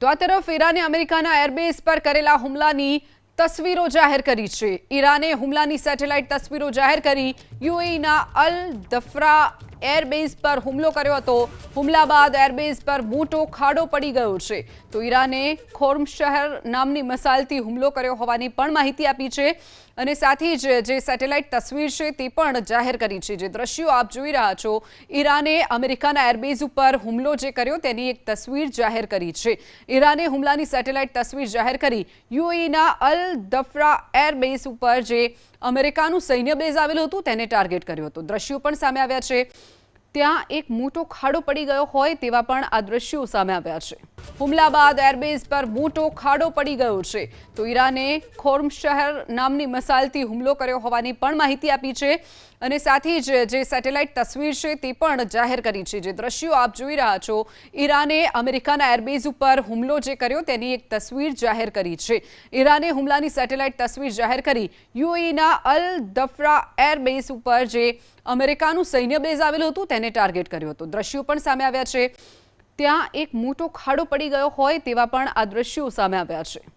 તો આ તરફ ઈરાને અમેરિકાના એરબેઝ પર કરેલા હુમલાની તસવીરો જાહેર કરી છે। ઈરાને હુમલાની સેટેલાઇટ તસવીરો જાહેર કરી યુએઈના અલ દફરા એરબેઝ પર હુમલો કર્યો હતો। હુમલા બાદ એરબેઝ પર મોટો ખાડો પડી ગયો છે। તો ઈરાને ખોર્મશહર નામની મિસાઇલથી હુમલો કર્યો હોવાની પણ માહિતી આપી છે અને સાથે જ જે સેટેલાઇટ તસવીર છે તે પણ જાહેર કરી છે। જે દ્રશ્યો આપ જોઈ રહ્યા છો, ઈરાને અમેરિકાના એરબેઝ ઉપર હુમલો જે કર્યો તેની એક તસવીર જાહેર કરી છે। ઈરાને હુમલાની સેટેલાઇટ તસવીર જાહેર કરી યુએઈના અલ દફરા એરબેઝ ઉપર જે અમેરિકાનું સૈન્ય બેઝ આવેલું હતું તેને ટાર્ગેટ કર્યો હતો। દ્રશ્યો પણ સામે આવ્યા છે। ત્યાં એક મોટો ખાડો પડી ગયો હોય તેવા પણ આ દ્રશ્યો સામે આવ્યા છે। હુમલા બાદ એરબેઝ પર મોટો ખાડો પડી ગયો છે। તો ઈરાને ખોર્મશહર નામની મિસાઇલથી હુમલો કર્યો હોવાની પણ માહિતી આપી છે અને સાથે જ જે સેટેલાઇટ તસવીર છે તે પણ જાહેર કરી છે। જે દ્રશ્યો આપ જોઈ રહ્યા છો, ઈરાને અમેરિકાના એરબેઝ ઉપર હુમલો જે કર્યો તેની એક તસવીર જાહેર કરી છે। ઈરાને હુમલાની સેટેલાઇટ તસવીર જાહેર કરી યુએઈના અલ દફરા એરબેઝ ઉપર જે અમેરિકાનું સૈન્ય બેઝ આવેલું હતું તેને ટાર્ગેટ કર્યો હતો। દ્રશ્યો પણ સામે આવ્યા છે। ત્યાં એક મોટો ખાડો પડી ગયો હોય તેવા પણ આ દ્રશ્યો સામે આવ્યા છે।